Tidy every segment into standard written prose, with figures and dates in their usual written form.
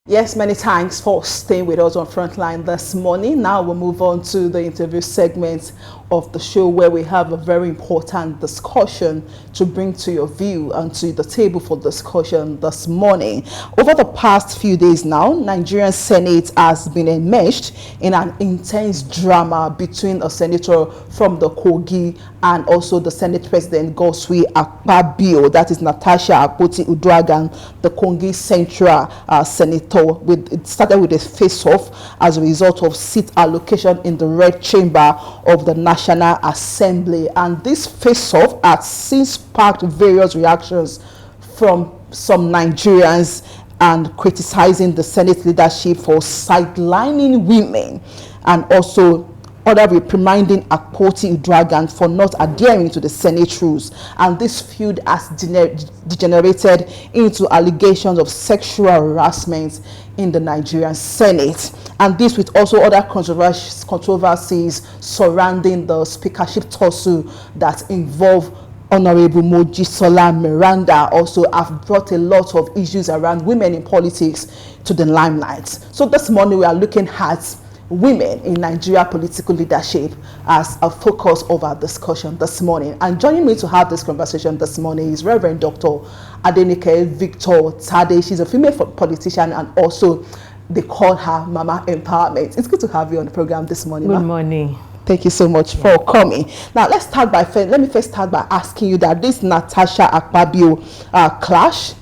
Yes, many thanks for staying with us on Frontline this morning. Now we'll move on to the interview segment of the show where we have a very important discussion to bring to your view and to the table for discussion this morning. Over the past few days now, Nigerian Senate has been enmeshed in an intense drama between a senator from the Kogi and also the Senate President Godswill Akpabio, that is Natasha Akpoti-Uduaghan, the Kogi Central Senator. It started with a face-off as a result of seat allocation in the Red Chamber of the National Assembly, and this face-off has since sparked various reactions from some Nigerians and criticizing the Senate leadership for sidelining women, and also other reprimanding Akpoti-Uduaghan for not adhering to the Senate rules. And this feud has degenerated into allegations of sexual harassment in the Nigerian Senate, and this with also other controversies surrounding the speakership tussle that involve Honorable Mojisola Miranda also have brought a lot of issues around women in politics to the limelight. So this morning we are looking at women in Nigeria political leadership as a focus of our discussion this morning. And joining me to have this conversation this morning is Reverend Dr. Adenike Victor Tade. She's a female politician and also they call her Mama Empowerment. It's good to have you on the program this morning. Good morning. Thank you so much for coming. Now let me first start by asking you that this Natasha Akpabio clash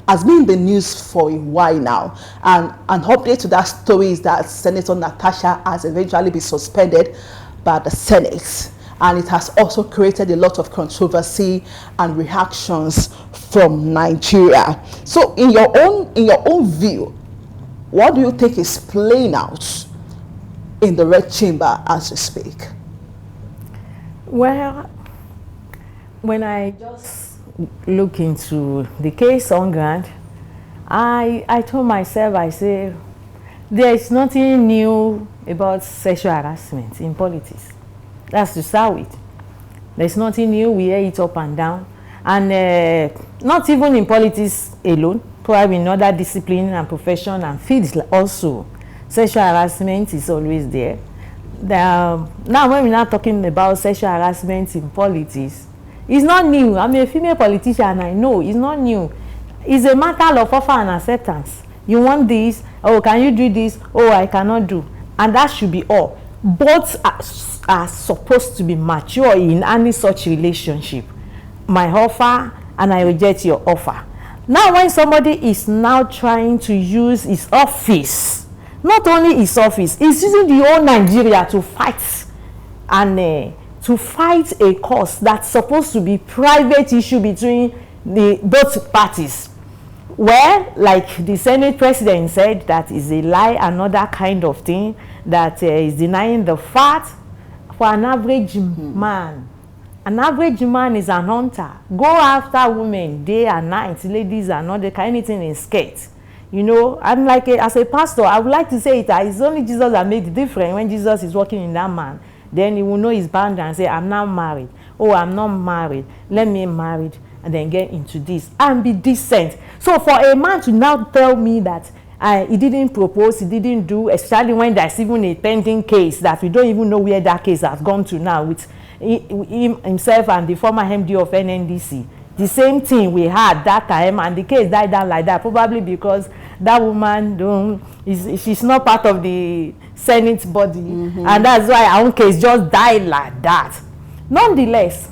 has been in the news for a while now, and an update to that story is that Senator Natasha has eventually been suspended by the Senate, and it has also created a lot of controversy and reactions from Nigeria. So in your own view, what do you think is playing out in the Red Chamber as we speak? Well, when I just look into the case on ground, I told myself, I say, there is nothing new about sexual harassment in politics. That's to start with. There's nothing new. We hear it up and down, and not even in politics alone, probably in other disciplines and profession and fields also. Sexual harassment is always there. Now when we're not talking about sexual harassment in politics, it's not new. I'm a female politician and I know it's not new. It's a matter of offer and acceptance. You want this? Oh, can you do this? Oh, I cannot do. And that should be all. Both are supposed to be mature in any such relationship. My offer and I reject your offer. Now when somebody is now trying to use his office, not only his office, he's using the whole Nigeria to fight and to fight a cause that's supposed to be private issue between both parties. Well, like the Senate President said, that is a lie, another kind of thing that is denying the fact. For an average man, an average man is an hunter. Go after women day and night. Ladies are not anything in skirts. You know, I'm like as a pastor, I would like to say it's only Jesus that made the difference. When Jesus is walking in that man, then he will know his boundary and say, I'm now married. Oh, I'm not married. Let me married and then get into this and be decent. So for a man to now tell me that he didn't propose, he didn't do, especially when there's even a pending case that we don't even know where that case has gone to now with himself and the former MD of NNDC. The same thing we had that time, and the case died down like that, probably because that woman she's not part of the Senate body, and that's why our own case just died like that. Nonetheless,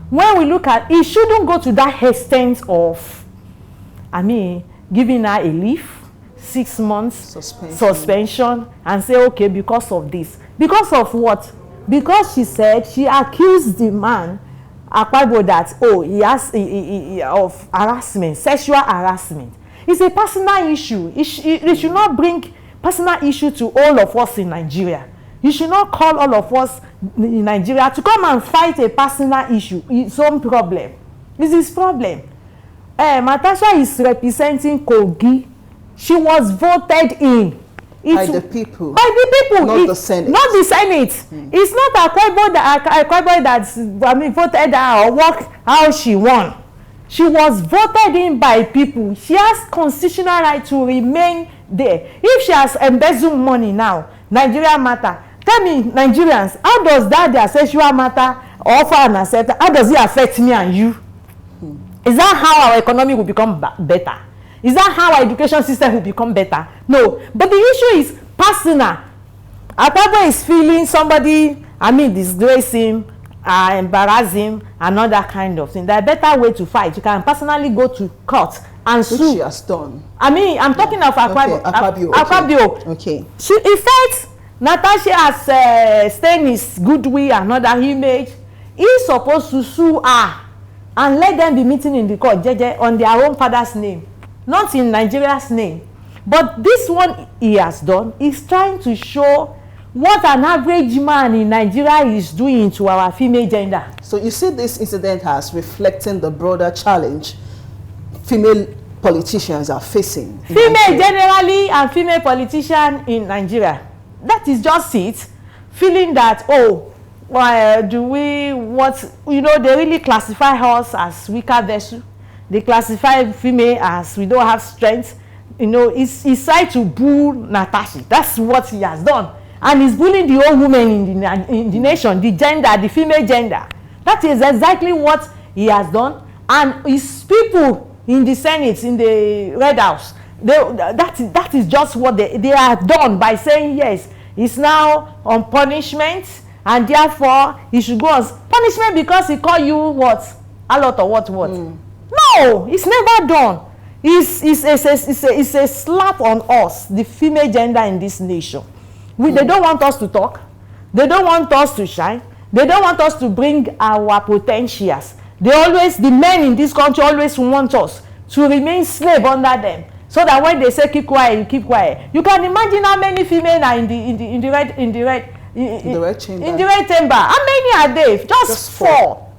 when we look at it, shouldn't go to that extent of, giving her a leave, 6 months suspension, and say, okay, because of this. Because of what? Because she accused the man Akpabio that, he has of harassment, sexual harassment. It's a personal issue. It should not bring personal issue to all of us in Nigeria. You should not call all of us in Nigeria to come and fight a personal issue. It's own problem. It's his problem. Natasha is representing Kogi. She was voted in. By the people. By the people. Not the Senate. Not the Senate. It's not Akpabio that voted her or work how she won. She was voted in by people. She has constitutional right to remain there. If she has embezzled money now, Nigeria matter. Tell me, Nigerians, how does that their sexual matter offer and accept? How does it affect me and you? Is that how our economy will become better? Is that how our education system will become better? No. But the issue is personal. Akpabio is feeling somebody, disgrace him, embarrass him, and all that kind of thing. There are better way to fight. You can personally go to court and sue. Which she has done. I'm talking of Akpabio. Akpabio. Okay. She, in fact, Natasha has stained his goodwill and other image. He's supposed to sue her and let them be meeting in the court on their own father's name, not in Nigeria's name. But this one he has done is trying to show what an average man in Nigeria is doing to our female gender. So you see this incident as reflecting the broader challenge female politicians are facing. Female generally and female politicians in Nigeria. That is just it. Feeling that, why do we they really classify us as weaker vessel. They classify female as we don't have strength. He's trying to bull Natasha. That's what he has done. And he's bullying the old women in the nation, the gender, the female gender. That is exactly what he has done. And his people in the Senate, in the Red House, that is just what they are done by saying, yes, he's now on punishment, and therefore he should go on punishment because he called you what? A lot or what? No, it's never done. It's a slap on us, the female gender in this nation. They don't want us to talk. They don't want us to shine. They don't want us to bring our potentials. The men in this country always want us to remain slave under them. So that when they say keep quiet, you keep quiet. You can imagine how many female are in the red chamber. How many are they? Just 4.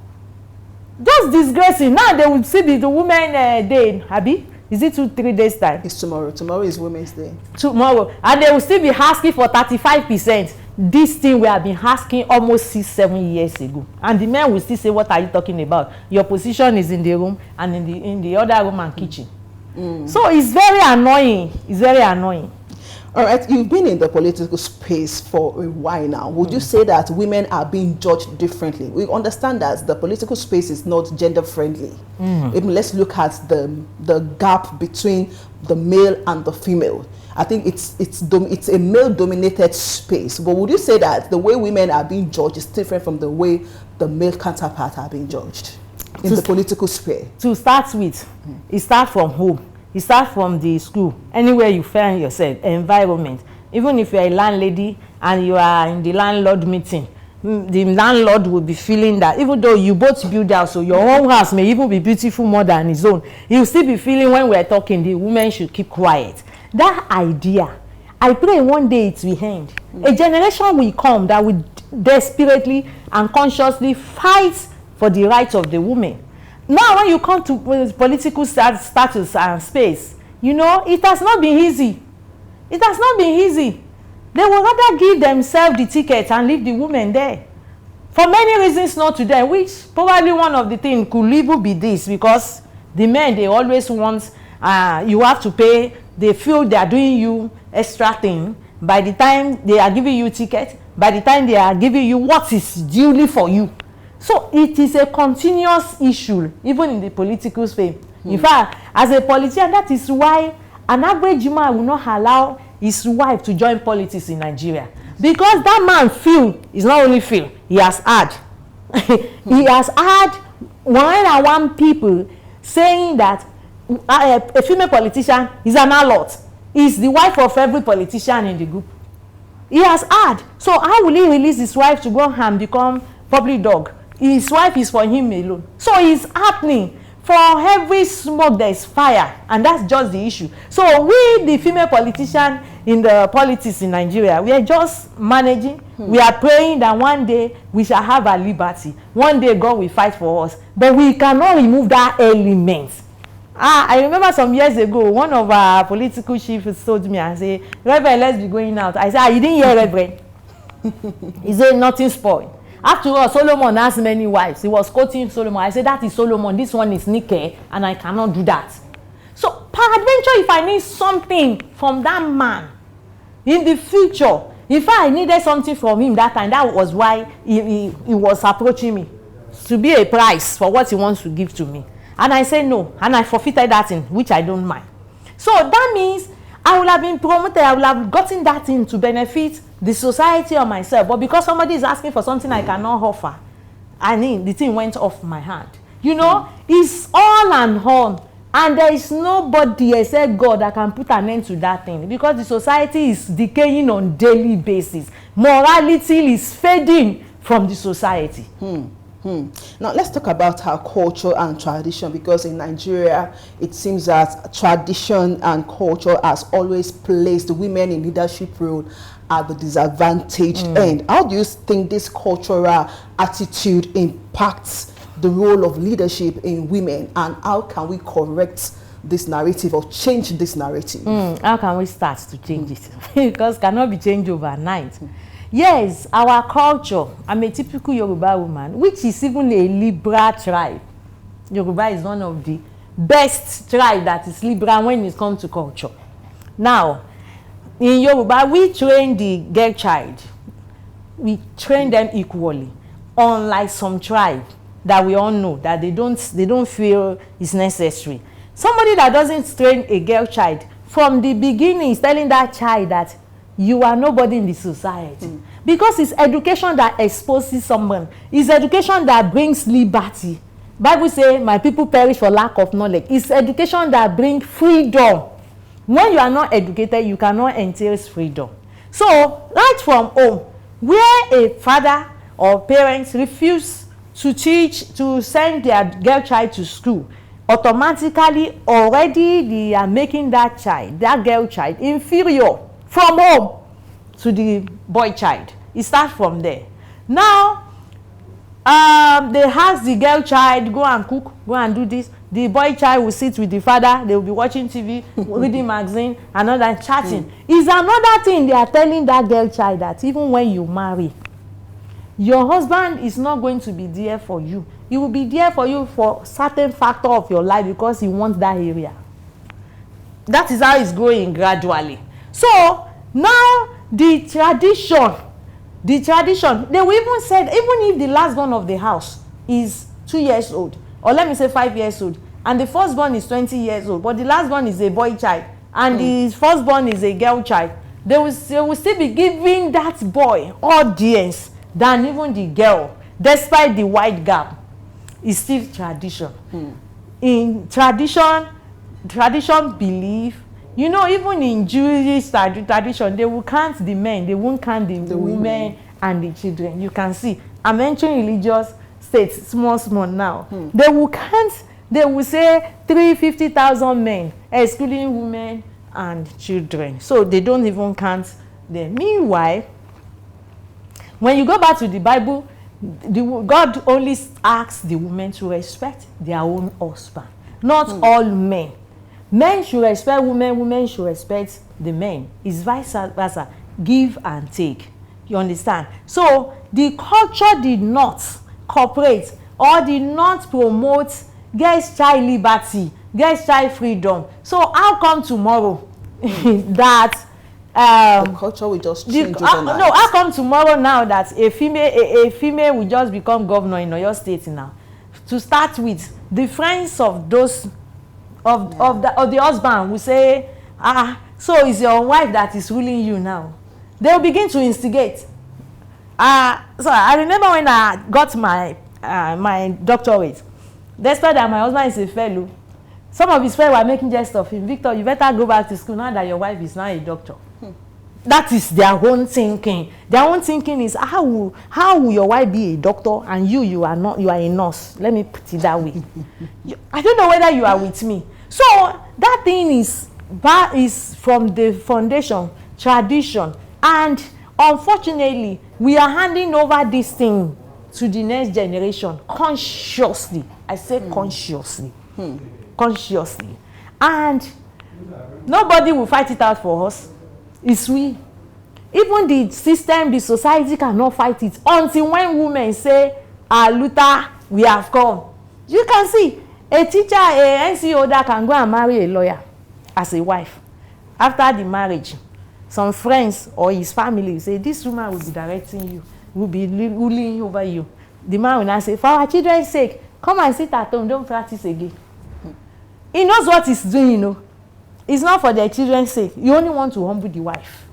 Just disgracing. Now they will see the women day, Abi. Is it 2-3 days time? It's tomorrow. Tomorrow is Women's Day. Tomorrow. And they will still be asking for 35%. This thing we have been asking almost 6-7 years ago. And the men will still say, what are you talking about? Your position is in the room and in the other room and kitchen. So it's very annoying. It's very annoying. All right, you've been in the political space for a while now. Would you say that women are being judged differently? We understand that the political space is not gender friendly. Even let's look at the gap between the male and the female. I think it's a male dominated space. But would you say that the way women are being judged is different from the way the male counterparts are being judged in the political sphere? To start with, it starts from home. It starts from the school, anywhere you find yourself, environment. Even if you're a landlady and you are in the landlord meeting, the landlord will be feeling that even though you both build house, so your own house may even be beautiful more than his own, he will still be feeling when we're talking, the women should keep quiet. That idea, I pray one day it will end. A generation will come that will desperately and consciously fight for the rights of the women. Now, when you come to political status and space, it has not been easy. It has not been easy. They will rather give themselves the ticket and leave the women there. For many reasons not to them, which probably one of the things could even be this, because the men, they always want, you have to pay, they feel they are doing you extra thing. By the time they are giving you ticket, by the time they are giving you what is duly for you. So it is a continuous issue, even in the political space. In fact, as a politician, that is why an average man will not allow his wife to join politics in Nigeria. Because that man is not only he has had. He has had 101 people saying that a female politician is an harlot. Is the wife of every politician in the group. He has had. So how will he release his wife to go and become public dog? His wife is for him alone. So it's happening. For every smoke there is fire, and that's just the issue. So we, the female politicians in the politics in Nigeria, we are just managing. We are praying that one day we shall have our liberty. One day God will fight for us. But we cannot remove that element. I remember some years ago, one of our political chiefs told me, I said, Reverend, let's be going out. I said, you didn't hear Reverend? He said, nothing spoiled. After all, Solomon has many wives. He was quoting Solomon. I said, that is Solomon. This one is Nike, and I cannot do that. So peradventure, if I need something from that man in the future, if I needed something from him that time, that was why he was approaching me to be a price for what he wants to give to me. And I say no, and I forfeited that thing, which I don't mind. So that means I will have been promoted, I will have gotten that thing to benefit the society or myself. But because somebody is asking for something I cannot offer, I mean, the thing went off my hand. You know, it's all and all. And there is nobody except God that can put an end to that thing, because the society is decaying on daily basis. Morality is fading from the society. Now let's talk about our culture and tradition, because in Nigeria it seems that tradition and culture has always placed women in leadership role at the disadvantaged end. How do you think this cultural attitude impacts the role of leadership in women, and how can we correct this narrative or change this narrative? How can we start to change it? Because it cannot be changed overnight. Yes, our culture, I'm a typical Yoruba woman, which is even a liberal tribe. Yoruba is one of the best tribe that is liberal when it comes to culture. Now, in Yoruba, we train the girl child. We train them equally, unlike some tribe that we all know that they don't feel is necessary. Somebody that doesn't train a girl child from the beginning is telling that child that you are nobody in the society. Because it's education that exposes someone. It's education that brings liberty. Bible says, my people perish for lack of knowledge. It's education that brings freedom. When you are not educated, you cannot entail freedom. So, right from home, where a father or parents refuse to teach, to send their girl child to school, automatically already they are making that child, that girl child, inferior from home to the boy child. It starts from there. Now, they ask the girl child, go and cook, go and do this. The boy child will sit with the father, they will be watching TV, reading magazine, and all that, chatting. It's another thing they are telling that girl child, that even when you marry, your husband is not going to be there for you. He will be there for you for certain factor of your life because he wants that area. That is how it's growing gradually. So now the tradition, they will even say, even if the last born of the house is 2 years old, or let me say 5 years old, and the firstborn is 20 years old, but the last born is a boy child, and the firstborn is a girl child, they will still be giving that boy audience than even the girl, despite the wide gap. It's still tradition. In tradition belief, you know, even in Jewish tradition, they will count the men, they won't count the women and the children. You can see, I'm entering religious states, small now. They will count, they will say 350,000 men, excluding women and children. So they don't even count them. Meanwhile, when you go back to the Bible, God only asks the women to respect their own husband, not all men. Men should respect women, women should respect the men. It's vice versa, give and take. You understand? So the culture did not cooperate or did not promote girls' child liberty, girls' child freedom. So how come tomorrow that the culture will just change overnight? No, how come tomorrow now that a female will just become governor in Oyo State now? To start with, the friends of those of the husband will say, so it's your wife that is ruling you now. They will begin to instigate. So I remember when I got my my doctorate, despite that my husband is a fellow, some of his friends were making jest of him. Victor, you better go back to school now that your wife is now a doctor. That is their own thinking. Their own thinking is, how will your wife be a doctor and you are not, you are a nurse? Let me put it that way. I don't know whether you are with me. So that thing is from the foundation, tradition, and unfortunately, we are handing over this thing to the next generation consciously. I say consciously. Consciously. And nobody will fight it out for us. It's we. Even the system, the society cannot fight it until when women say, Luther, we have come. You can see a teacher, a NC holder can go and marry a lawyer. as a wife. After the marriage, some friends or his family say, this woman will be directing you, will be ruling over you. The man will now say, for our children's sake, come and sit at home, don't practice again. He knows what he's doing, you know. It's not for their children's sake. You only want to humble the wife.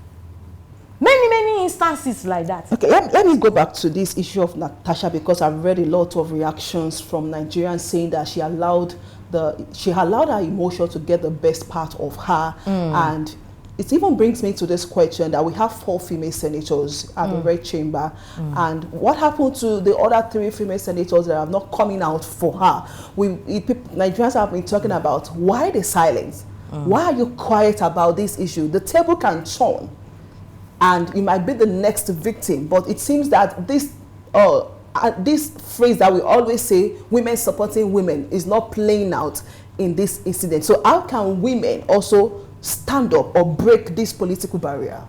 Many instances like that. Okay, let me go back to this issue of Natasha, because I've read a lot of reactions from Nigerians saying that she allowed her emotion to get the best part of her. And it even brings me to this question that we have 4 female senators at the Red Chamber. And what happened to the other 3 female senators that are not coming out for her? Nigerians have been talking about why the silence. Why are you quiet about this issue? The table can turn and you might be the next victim. But it seems that this phrase that we always say, women supporting women, is not playing out in this incident. So how can women also stand up or break this political barrier?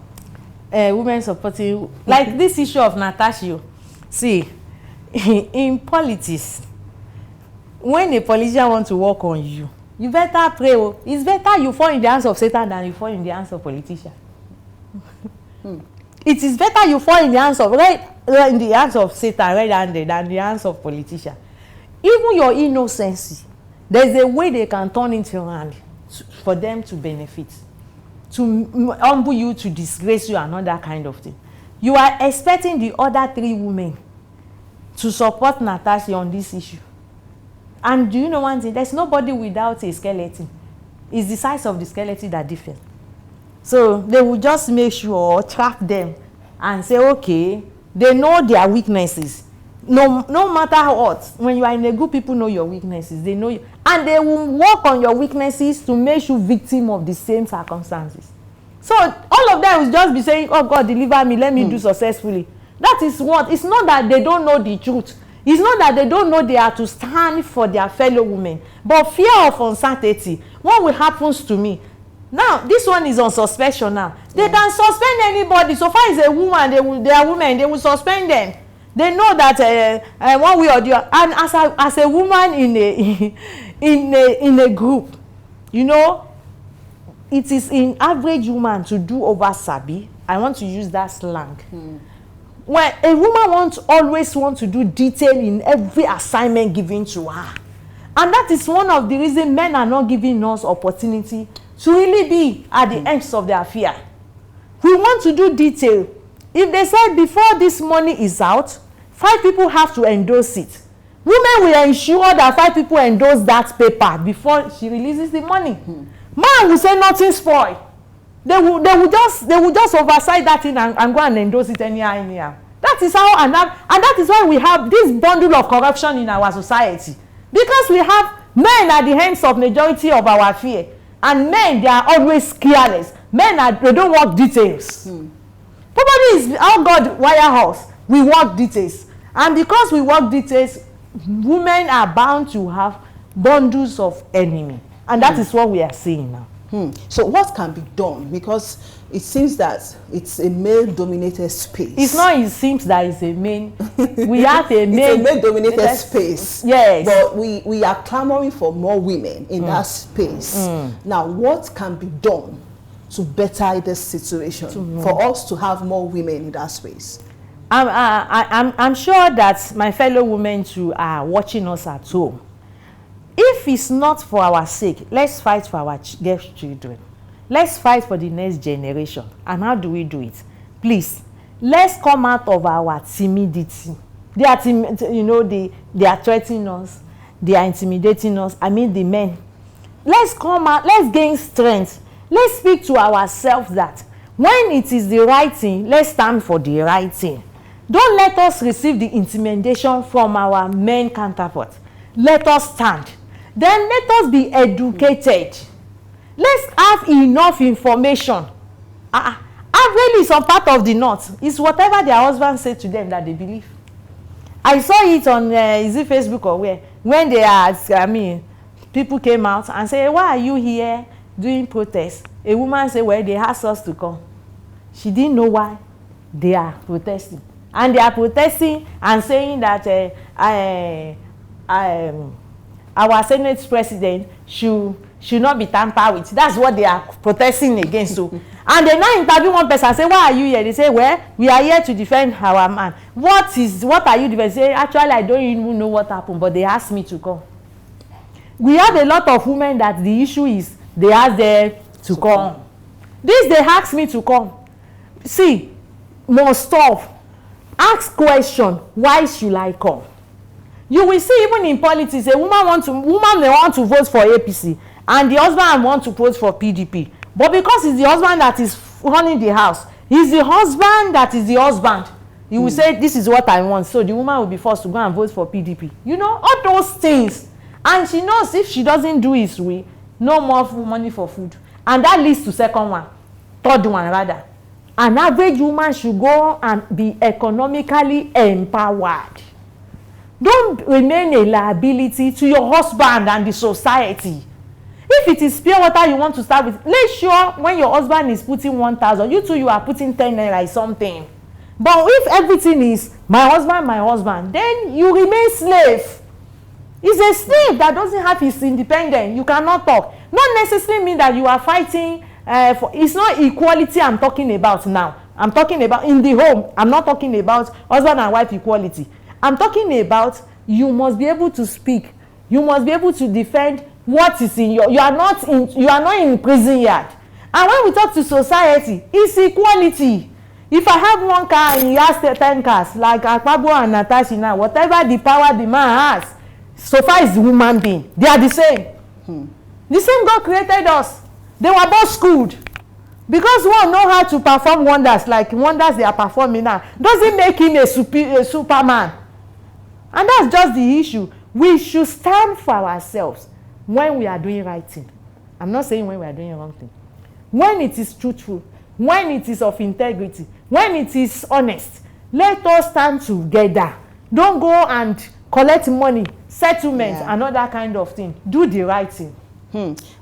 Women supporting, like this issue of Natasha. See, in politics, when a politician wants to work on you, you better pray. It's better you fall in the hands of Satan than you fall in the hands of politician. It is better you fall in the hands of Satan red-handed than the hands of politician. Even your innocence, there's a way they can turn into your hand for them to benefit, to humble you, to disgrace you, and all that kind of thing. You are expecting the other 3 women to support Natasha on this issue. And do you know one thing? There's nobody without a skeleton. It's the size of the skeleton that differs. So they will just make sure, trap them, and say, okay, they know their weaknesses. No matter what, when you are in a group, people know your weaknesses. They know you. And they will work on your weaknesses to make you victim of the same circumstances. So all of them will just be saying, oh God, deliver me, let me do successfully. That is what. It's not that they don't know the truth. It's not that they don't know they are to stand for their fellow women. But fear of uncertainty. What will happen to me? Now, this one is on suspension now. They can suspend anybody. So far as a woman, they are women, they will suspend them. They know that one way or the other. And as a woman in a group, you know, it is in average woman to do over sabi. I want to use that slang. When a woman always wants to do detail in every assignment given to her. And that is one of the reasons men are not giving us opportunity to really be at the ends of their fear. We want to do detail. If they said before this money is out, 5 people have to endorse it. Women will ensure that 5 people endorse that paper before she releases the money. Man will say nothing spoil. They will just oversight that thing and go and endorse it anyhow. That is how, and that is why we have this bundle of corruption in our society. Because we have men at the hands of majority of our fear. And men, they are always careless. Men, they don't work details. Probably is how God wire us. We work details. And because we work details, women are bound to have bundles of enemy. And that is what we are seeing now. So what can be done? Because it seems that it's a male-dominated space. It's not, it seems that it's a male. We have a male. It's a male-dominated space. Yes. But we are clamoring for more women in that space. Now, what can be done to better this situation for us to have more women in that space? I'm sure that my fellow women too are watching us at home. If it's not for our sake, let's fight for our children. Let's fight for the next generation. And how do we do it? Please, let's come out of our timidity. They are, they are threatening us. They are intimidating us. I mean the men. Let's come out. Let's gain strength. Let's speak to ourselves that when it is the right thing, let's stand for the right thing. Don't let us receive the intimidation from our men counterparts. Let us stand. Then let us be educated. Let's have enough information. Really, some part of the north is whatever their husband said to them that they believe. I saw it on is it Facebook or where, when they asked, people came out and said, why are you here doing protest? A woman said, well, they asked us to come. She didn't know why they are protesting. And they are protesting and saying that our Senate president should should not be tampered with. That's what they are protesting against. So, and they now interview one person and say, why are you here? They say, well, we are here to defend our man. What are you defending? Say, actually, I don't even know what happened, but they asked me to come. We have a lot of women that the issue is they ask them to come. This, they asked me to come. See, must stop. Ask question, why should I come? You will see even in politics, a woman may want to vote for APC and the husband want to vote for PDP. But because it's the husband that is running the house, it's the husband that is the husband. You will say, this is what I want. So the woman will be forced to go and vote for PDP. You know, all those things. And she knows if she doesn't do it, no more money for food. And that leads to second one, third one rather. An average woman should go and be economically empowered. Don't remain a liability to your husband and the society. If it is pure water you want to start with, make sure when your husband is putting 1,000, you are putting 10 naira or something. But if everything is my husband, then you remain slave. It's a slave that doesn't have his independence. You cannot talk. Not necessarily mean that you are fighting for. It's not equality I'm talking about now. I'm talking about in the home. I'm not talking about husband and wife equality. I'm talking about you must be able to speak. You must be able to defend what is in your. You are not in prison yard. And when we talk to society, it's equality. If I have one car and he has 10 cars, like Akpabo and Natasha now, whatever the power the man has, so far is the human being. They are the same. The same God created us. They were both schooled. Because one know how to perform wonders, like wonders they are performing now, doesn't make him a superman. And that's just the issue. We should stand for ourselves when we are doing right thing. I'm not saying when we are doing wrong thing. When it is truthful, when it is of integrity, when it is honest, let us stand together. Don't go and collect money, settlement, and other kind of thing. Do the right thing.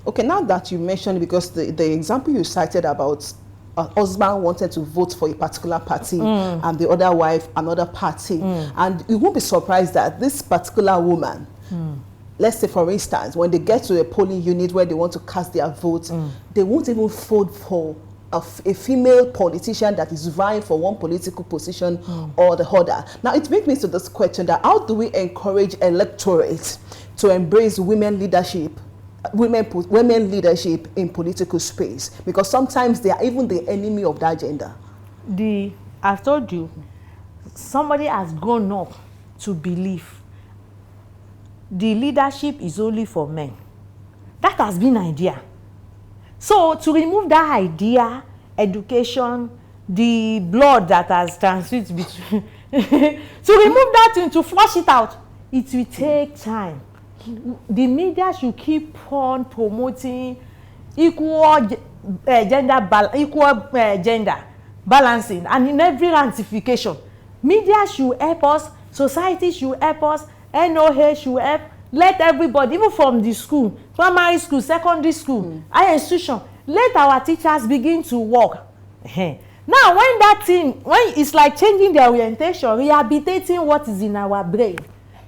Okay, now that you mentioned, because the example you cited about a husband wanted to vote for a particular party and the other wife another party, and you won't be surprised that this particular woman, let's say for instance, when they get to a polling unit where they want to cast their vote, they won't even vote for a female politician that is vying for one political position or the other. Now it brings me to this question, that how do we encourage electorate to embrace women leadership in political space? Because sometimes they are even the enemy of that gender. I've told you, somebody has grown up to believe the leadership is only for men. That has been an idea. So to remove that idea, education, the blood that has transmitted between, to remove that thing, to flush it out, it will take time. The media should keep on promoting equal gender balancing, and in every ramification. Media should help us, society should help us, NOH should help. Let everybody, even from the school, primary school, secondary school, higher institution, let our teachers begin to work. Now, when it's like changing the orientation, rehabilitating what is in our brain.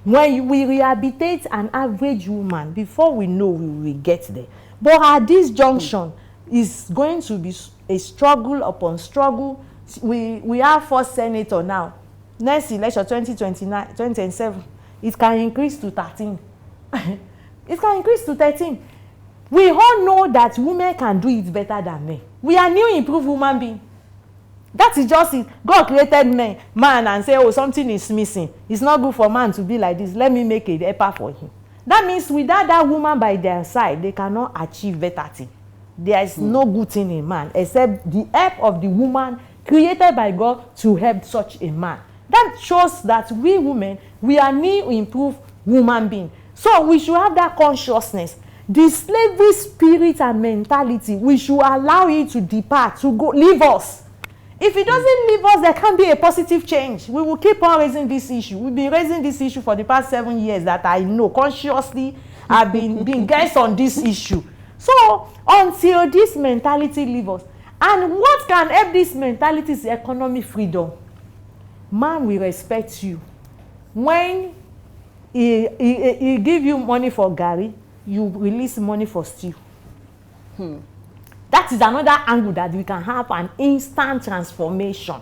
When we rehabilitate an average woman, before we know, we will get there. But at this junction, is going to be a struggle upon struggle. We have 4 senators now. Next election, 2027, it can increase to 13. It can increase to 13. We all know that women can do it better than men. We are new improved human beings. That is just it. God created man and say, oh, something is missing. It's not good for man to be like this. Let me make a helper for him. That means without that woman by their side, they cannot achieve better thing. There is no good thing in man except the help of the woman created by God to help such a man. That shows that we women, we are new improved human beings. So we should have that consciousness. The slavery spirit and mentality, we should allow it to depart, to go, leave us. If it doesn't leave us, there can't be a positive change. We will keep on raising this issue. We've been raising this issue for the past 7 years that I know consciously I've been guests on this issue. So until this mentality leaves us, and what can help this mentality is economic freedom. Man will respect you. When he give you money for garri, you release money for stew. That is another angle that we can have an instant transformation.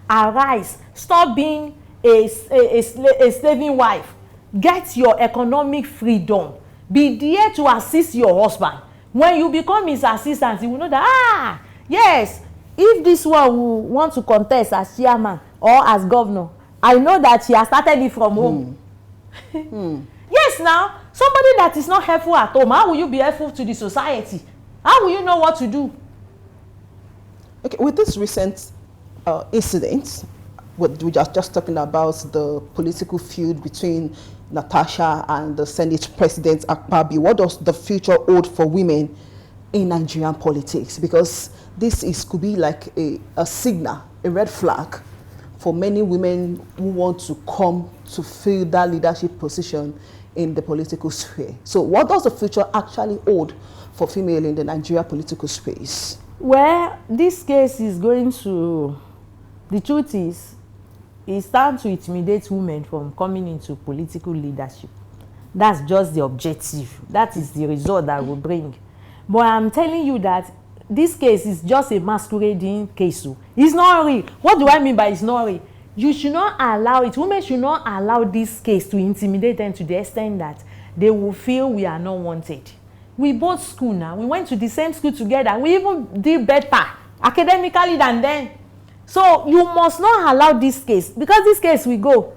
Arise, stop being a slaving wife. Get your economic freedom. Be there to assist your husband. When you become his assistant, you will know that, yes, if this one will want to contest as chairman or as governor, I know that he has started it from home. Yes, now, somebody that is not helpful at home, how will you be helpful to the society? How will you know what to do? Okay, with this recent incident, we are just talking about the political feud between Natasha and the Senate President Akpabio. What does the future hold for women in Nigerian politics? Because this could be like a signal, a red flag for many women who want to come to fill that leadership position in the political sphere. So what does the future actually hold for female in the Nigeria political space? Well, this case is going to, the truth is, it stands to intimidate women from coming into political leadership. That's just the objective. That is the result that will bring. But I'm telling you that this case is just a masquerading case. It's not real. What do I mean by it's not real? You should not allow it. Women should not allow this case to intimidate them to the extent that they will feel we are not wanted. We both school now. We went to the same school together. We even did better academically than them. So you must not allow this case, because this case will go.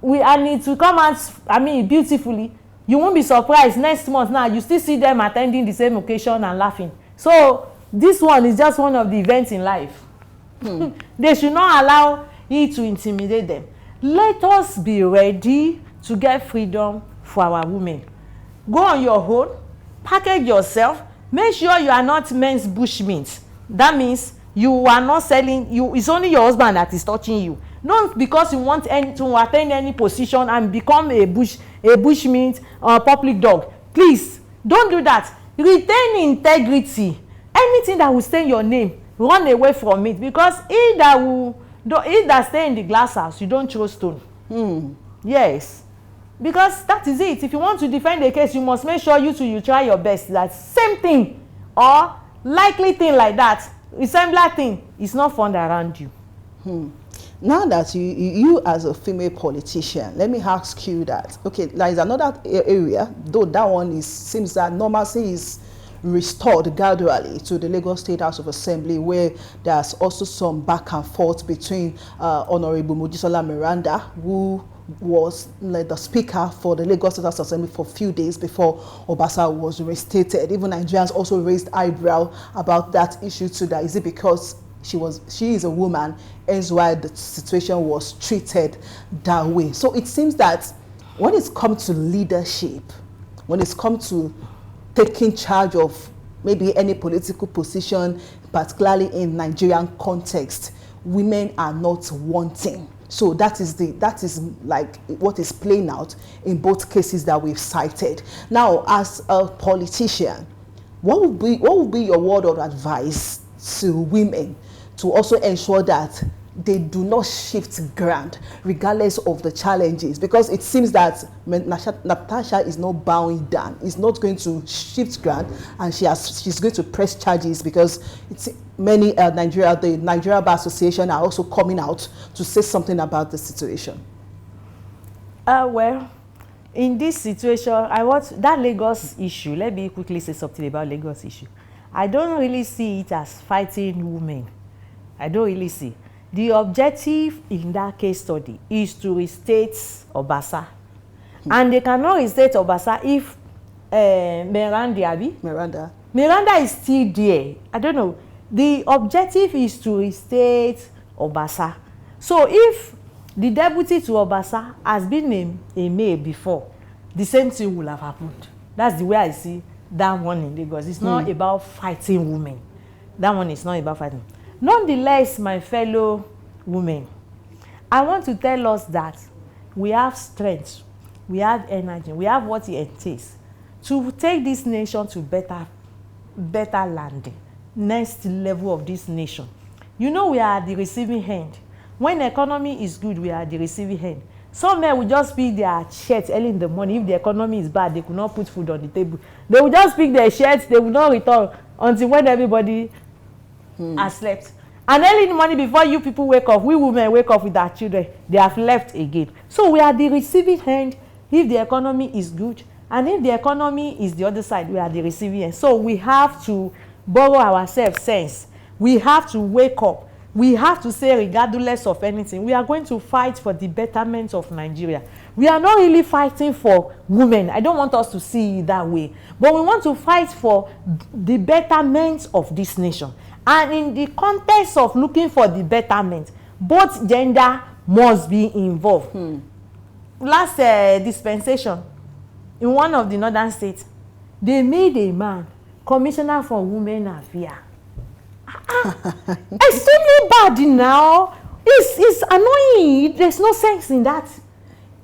And it will come out, beautifully. You won't be surprised next month now you still see them attending the same occasion and laughing. So this one is just one of the events in life. They should not allow it to intimidate them. Let us be ready to get freedom for our women. Go on your own, package yourself, make sure you are not men's bushmeat. That means you are not selling, it's only your husband that is touching you. Not because you want to attain any position and become a bushmeat or public dog. Please, don't do that. Retain integrity. Anything that will stain your name, run away from it, because he that stay in the glass house, you don't throw stone. Yes, because that is it. If you want to defend the case, you must make sure you try your best. That same thing or likely thing like that, similar thing, is not found around you. Now that you as a female politician, let me ask you that. Okay, there is another area, though that one seems that normalcy is restored gradually to the Lagos State House of Assembly, where there's also some back and forth between Honorable Mojisola Miranda, who was the speaker for the Lagos State House of Assembly for a few days before Obasa was reinstated. Even Nigerians also raised eyebrow about that issue too. That is it because she is a woman, hence why the situation was treated that way. So it seems that when it's come to leadership, when it's come to taking charge of maybe any political position, particularly in Nigerian context, women are not wanting. So that is like what is playing out in both cases that we've cited. Now, as a politician, what would be your word of advice to women to also ensure that they do not shift ground regardless of the challenges? Because it seems that Natasha is not bowing down, is not going to shift ground, and she's going to press charges, because it's many the Nigeria Bar Association are also coming out to say something about the situation. Well, in this situation, that Lagos issue. Let me quickly say something about Lagos issue. I don't really see it as fighting women. I don't really see. The objective in that case study is to restate Obasa. And they cannot restate Obasa if Miranda is still there. I don't know. The objective is to restate Obasa. So if the deputy to Obasa has been a male before, the same thing will have happened. That's the way I see that one in Lagos. It's not about fighting women. That one is not about fighting. Nonetheless, my fellow women, I want to tell us that we have strength, we have energy, we have what it takes to take this nation to better landing, next level of this nation. You know, we are at the receiving end. When the economy is good, we are at the receiving end. Some men will just pick their shirts early in the morning. If the economy is bad, they could not put food on the table. They will just pick their shirts. They will not return until when everybody has slept. And early in the morning, before you people wake up, we women wake up with our children, they have left again. So we are the receiving end if the economy is good. And if the economy is the other side, we are the receiving end. So we have to borrow ourselves sense. We have to wake up. We have to say, regardless of anything, we are going to fight for the betterment of Nigeria. We are not really fighting for women. I don't want us to see it that way. But we want to fight for the betterment of this nation. And in the context of looking for the betterment, both gender must be involved. Last dispensation, in one of the northern states, they made a man commissioner for women affairs. Extremely bad now. It's annoying. There's no sense in that.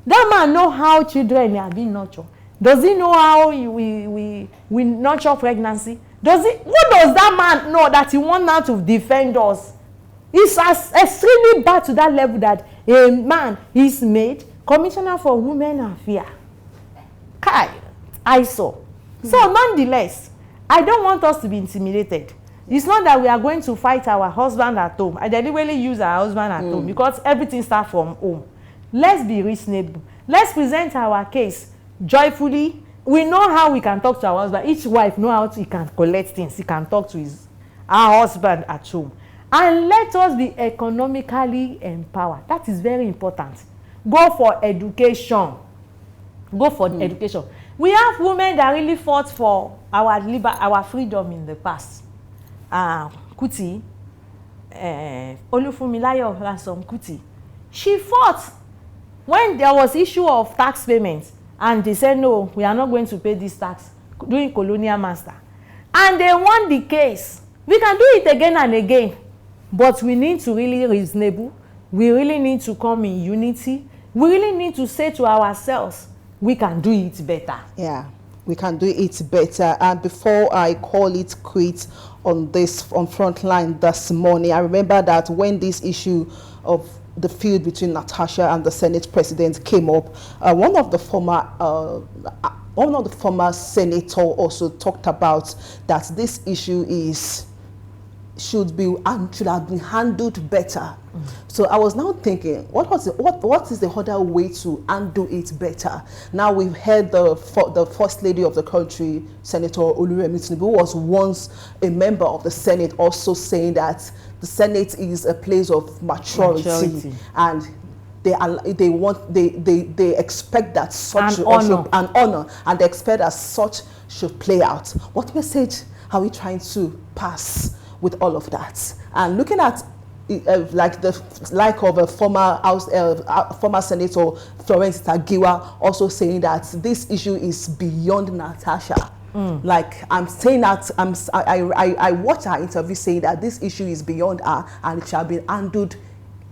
That man know how children are being nurtured. Does he know how we nurture pregnancy? What does that man know that he wants now to defend us? It's extremely bad to that level that a man is made commissioner for women affairs. I saw. So nonetheless, I don't want us to be intimidated. It's not that we are going to fight our husband at home. I deliberately use our husband at home because everything starts from home. Let's be reasonable. Let's present our case joyfully. We know how we can talk to our husband. Each wife knows how he can collect things. He can talk to our husband at home. And let us be economically empowered. That is very important. Go for education. Go for education. We have women that really fought for our freedom in the past. Kuti, Olufunmilayo Ransom Kuti, she fought when there was issue of tax payments, and they said no, we are not going to pay this tax during colonial master, and they won the case. We can do it again and again, but we need to really reasonable. We really need to come in unity. We really need to say to ourselves, we can do it better. Yeah, we can do it better. And before I call it quits on Frontline this morning, I remember that when this issue of the feud between Natasha and the Senate president came up, one of the former senator also talked about that this issue should have been handled better. So I was now thinking, what is the other way to handle it better? Now we've heard the first lady of the country, Senator Oluremi Tinubu, who was once a member of the Senate, also saying that the Senate is a place of maturity. And they expect that such an honor, and they expect that such should play out. What message are we trying to pass with all of that? And looking at of a former senator Florence Tagiwa also saying that this issue is beyond Natasha. Like I'm saying that I watched her interview saying that this issue is beyond her and it shall be handled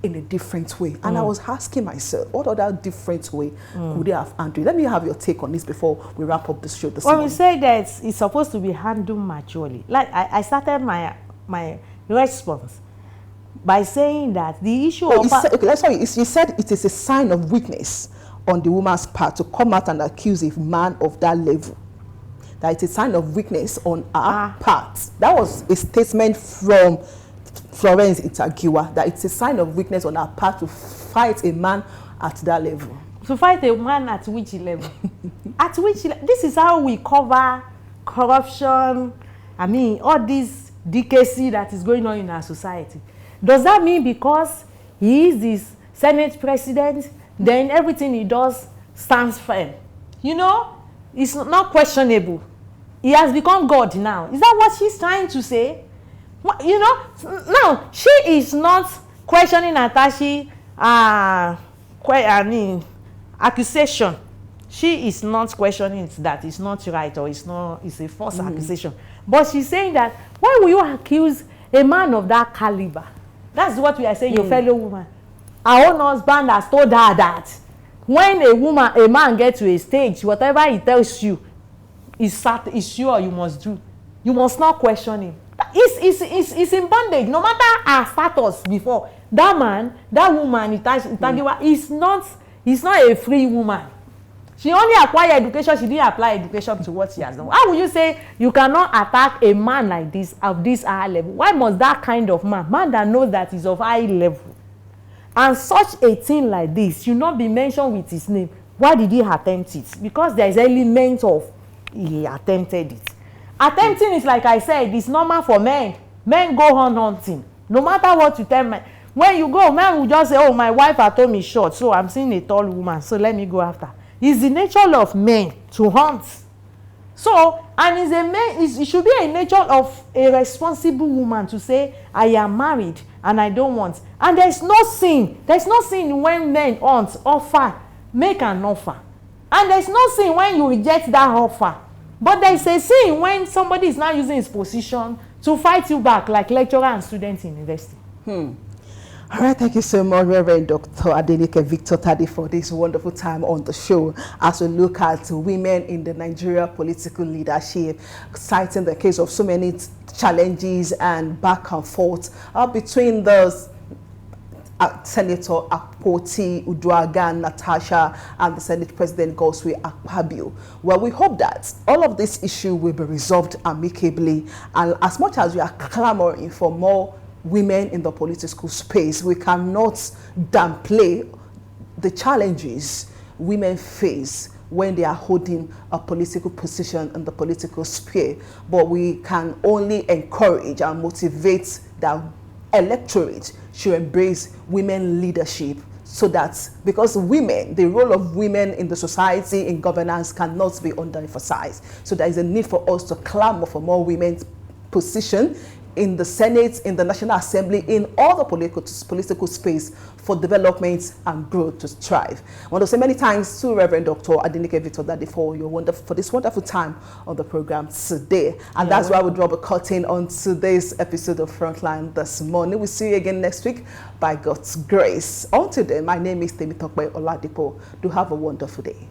in a different way. And I was asking myself, what other different way could they have handled? Let me have your take on this before we wrap up this show this morning. When we say that it's supposed to be handled maturely, like I started my response by saying that the issue you said it is a sign of weakness on the woman's part to come out and accuse a man of that level. That it's a sign of weakness on our part. That was a statement from Florence Itagiwa, that it's a sign of weakness on our part to fight a man at that level. To fight a man at which level? At which level? This is how we cover corruption. I mean, all this DKC that is going on in our society. Does that mean because he is this Senate president, then everything he does stands firm? You know, it's not questionable. He has become God now. Is that what she's trying to say? You know, now she is not questioning Natasha's accusation. She is not questioning that it's not right or it's a false accusation. But she's saying that why will you accuse a man of that caliber? That's what we are saying, your fellow woman. Our own husband has told her that when a man gets to a stage, whatever he tells you is sure you must do. You must not question him. It's in bondage. No matter our status before, that man, that woman, Itagiwa, is not is not a free woman. She only acquired education, she didn't apply education to what she has done. How will you say you cannot attack a man like this of this high level? Why must that kind of man that knows that is of high level, and such a thing like this should not be mentioned with his name? Why did he attempt it? Because there is element of he attempted it. Attempting is, like I said, it's normal for men. Men go on hunting. No matter what you tell men. When you go, men will just say, oh, my wife had told me short, so I'm seeing a tall woman, so let me go after. It's the nature of men to hunt. So, and it's a man, it should be a nature of a responsible woman to say, I am married and I don't want. And there's no sin. There's no sin when men hunt, offer, make an offer. And there's no sin when you reject that offer. But there's a sin when somebody is now using his position to fight you back, like lecturer and student in university. All right, thank you so much, Reverend Dr. Adenike Victor Tade, for this wonderful time on the show as we look at women in the Nigeria political leadership, citing the case of so many challenges and back and forth between the Senator Akpoti Uduaghan Natasha and the Senate President Godswill Akpabio. Well, we hope that all of this issue will be resolved amicably, and as much as we are clamoring for more women in the political space, we cannot downplay the challenges women face when they are holding a political position in the political sphere. But we can only encourage and motivate the electorate to embrace women leadership, so that, because women, the role of women in the society, in governance, cannot be underemphasized. So there is a need for us to clamor for more women's position in the Senate, in the National Assembly, in all the political space for development and growth to thrive. I want to say many thanks to Reverend Dr. Adenike Victor Tade for this wonderful time on the program today. And that's why we draw a curtain on today's episode of Frontline this morning. We'll see you again next week by God's grace. Until then, my name is Temitope Oladipo. Do have a wonderful day.